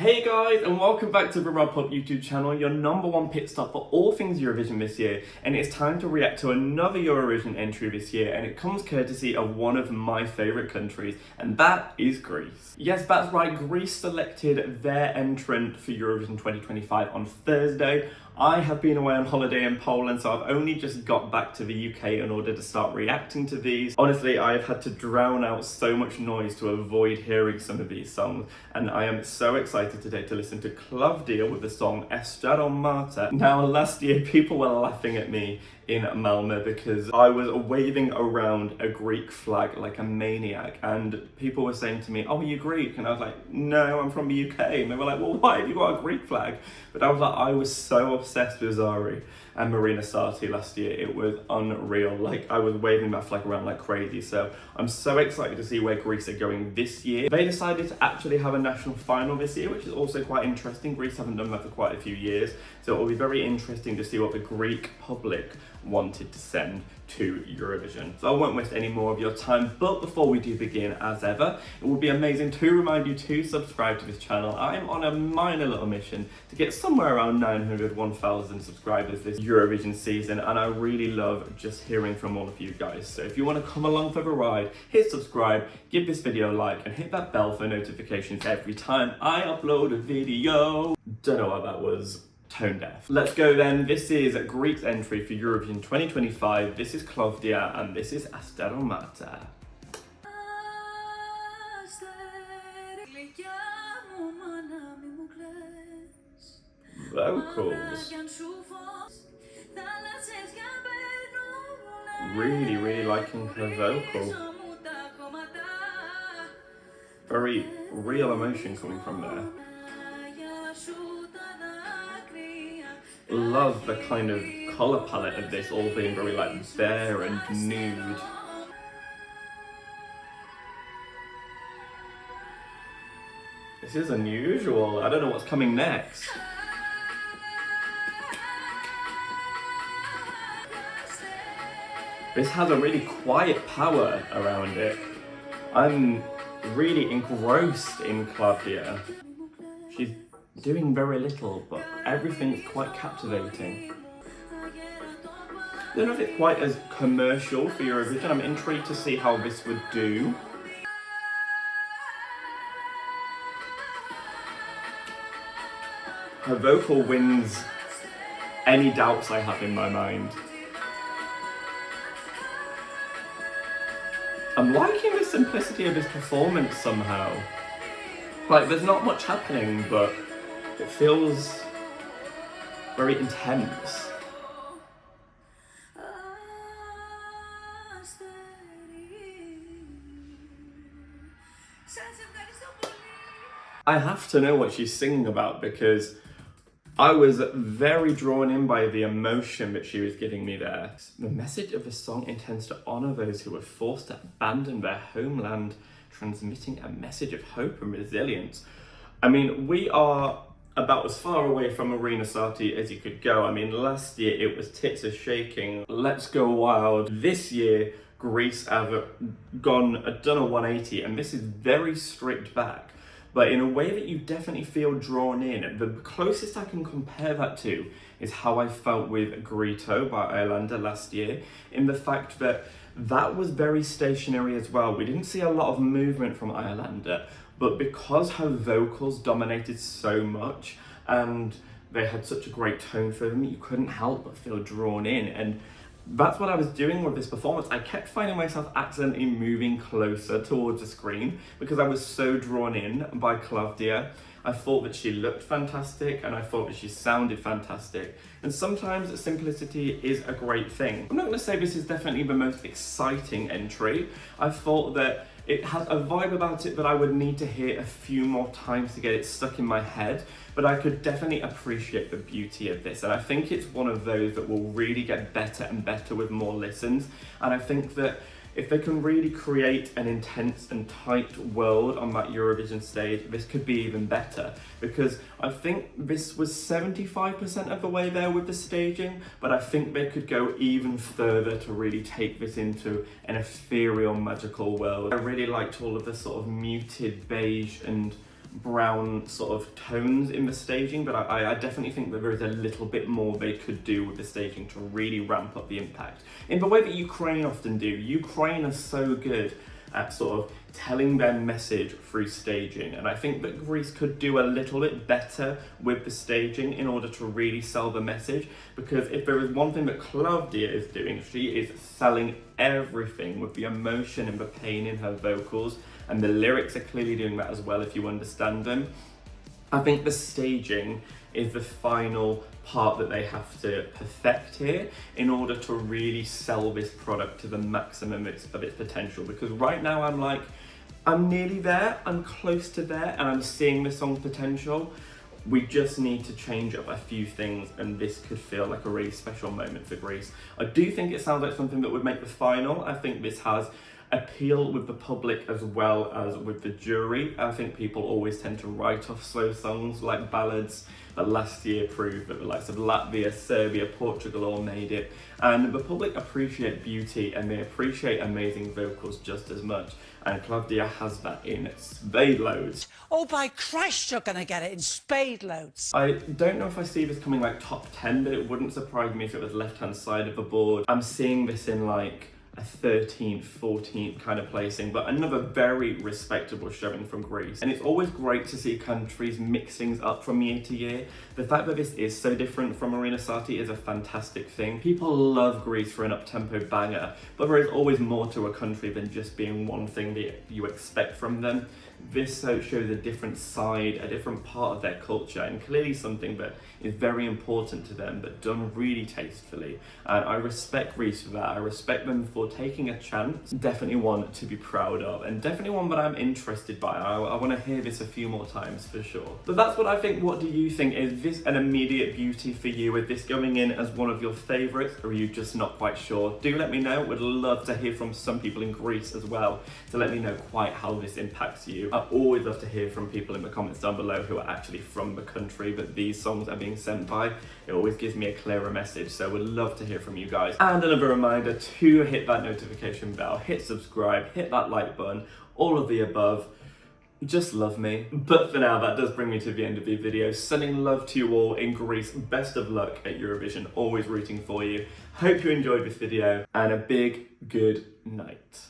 Hey guys, and welcome back to the Rob Pop YouTube channel, your #1 pit stop for all things Eurovision this year. And it's time to react to another Eurovision entry this year, and it comes courtesy of one of my favourite countries, and that is Greece. Yes, that's right, Greece selected their entrant for Eurovision 2025 on Thursday. I have been away on holiday in Poland, so I've only just got back to the UK in order to start reacting to these. Honestly, I've had to drown out so much noise to avoid hearing some of these songs, and I am so excited today to listen to Klavdia with the song Asteromata. Now, last year people were laughing at me in Malmö because I was waving around a Greek flag like a maniac, and people were saying to me, "Oh, are you Greek?" And I was like, "No, I'm from the UK." And they were like, "Well, why have you got a Greek flag?" But I was like, I was so obsessed with Zari and Marina Sati last year. It was unreal. Like, I was waving that flag around like crazy. So I'm so excited to see where Greece are going this year. They decided to actually have a national final this year, which is also quite interesting. Greece haven't done that for quite a few years. So it will be very interesting to see what the Greek public wanted to send to Eurovision. So I won't waste any more of your time, but before we do begin, as ever, it would be amazing to remind you to subscribe to this channel. I'm on a minor little mission to get somewhere around 900, 1,000 subscribers this Eurovision season, and I really love just hearing from all of you guys. So if you want to come along for the ride, hit subscribe, give this video a like, and hit that bell for notifications every time I upload a video. Don't know what that was. Tone deaf. Let's go then. This is Greek's entry for Eurovision 2025. This is Klavdia and this is Asteromata. Vocals. Really liking her vocal. Very real emotion coming from there. Love the kind of colour palette of this all being very like bare and nude. This is unusual. I don't know what's coming next. This has a really quiet power around it. I'm really engrossed in Klavdia. She's doing very little, but everything's quite captivating. I don't know if it's quite as commercial for Eurovision. I'm intrigued to see how this would do. Her vocal wins any doubts I have in my mind. I'm liking the simplicity of this performance somehow. Like, there's not much happening, but it feels very intense. I have to know what she's singing about because I was very drawn in by the emotion that she was giving me there. The message of the song intends to honour those who were forced to abandon their homeland, transmitting a message of hope and resilience. I mean, we are about as far away from Marina Sati as you could go. I mean, last year it was Tits Are Shaking, Let's Go Wild. This year, Greece have done a 180, and this is very stripped back, but in a way that you definitely feel drawn in. The closest I can compare that to is how I felt with Grito by Iolanda last year, in the fact that that was very stationary as well. We didn't see a lot of movement from Iolanda, but because her vocals dominated so much and they had such a great tone for them, you couldn't help but feel drawn in. And that's what I was doing with this performance. I kept finding myself accidentally moving closer towards the screen because I was so drawn in by Klavdia. I thought that she looked fantastic and I thought that she sounded fantastic. And sometimes simplicity is a great thing. I'm not going to say this is definitely the most exciting entry. I thought that it has a vibe about it that I would need to hear a few more times to get it stuck in my head, but I could definitely appreciate the beauty of this. And I think it's one of those that will really get better and better with more listens. And I think that if they can really create an intense and tight world on that Eurovision stage, this could be even better, because I think this was 75% of the way there with the staging, but I think they could go even further to really take this into an ethereal, magical world. I really liked all of the sort of muted beige and brown sort of tones in the staging, but I definitely think that there is a little bit more they could do with the staging to really ramp up the impact. In the way that Ukraine often do. Ukraine are so good at sort of telling their message through staging, and I think that Greece could do a little bit better with the staging in order to really sell the message, because if there is one thing that Klavdia is doing, she is selling everything with the emotion and the pain in her vocals, and the lyrics are clearly doing that as well if you understand them. I think the staging is the final part that they have to perfect here in order to really sell this product to the maximum of its potential, because right now I'm nearly there, I'm close to there, and I'm seeing the song's potential. We just need to change up a few things, and this could feel like a really special moment for Greece. I do think it sounds like something that would make the final. I think this has appeal with the public as well as with the jury. I think people always tend to write off slow songs like ballads, but last year proved that the likes of Latvia, Serbia, Portugal all made it. And the public appreciate beauty and they appreciate amazing vocals just as much. And Klavdia has that in spade loads. Oh, by Christ, you're gonna get it in spade loads. I don't know if I see this coming like top 10, but it wouldn't surprise me if it was left-hand side of the board. I'm seeing this in like a 13th, 14th kind of placing, but another very respectable showing from Greece. And it's always great to see countries mix things up from year to year. The fact that this is so different from Marina Sati is a fantastic thing. People love Greece for an up-tempo banger, but there is always more to a country than just being one thing that you expect from them. This shows a different side, a different part of their culture, and clearly something that is very important to them, but done really tastefully. And I respect Greece for that. I respect them for taking a chance. Definitely one to be proud of, and definitely one that I'm interested by. I want to hear this a few more times for sure. But that's what I think. What do you think? Is this an immediate beauty for you? Is this going in as one of your favourites, or are you just not quite sure? Do let me know. Would love to hear from some people in Greece as well, to let me know quite how this impacts you. I always love to hear from people in the comments down below who are actually from the country that these songs are being sent by. It always gives me a clearer message, so would love to hear from you guys. And another reminder to hit that notification bell, hit subscribe, hit that like button, all of the above. Just love me. But for now, that does bring me to the end of the video. Sending love to you all in Greece. Best of luck at Eurovision. Always rooting for you. Hope you enjoyed this video, and a big good night.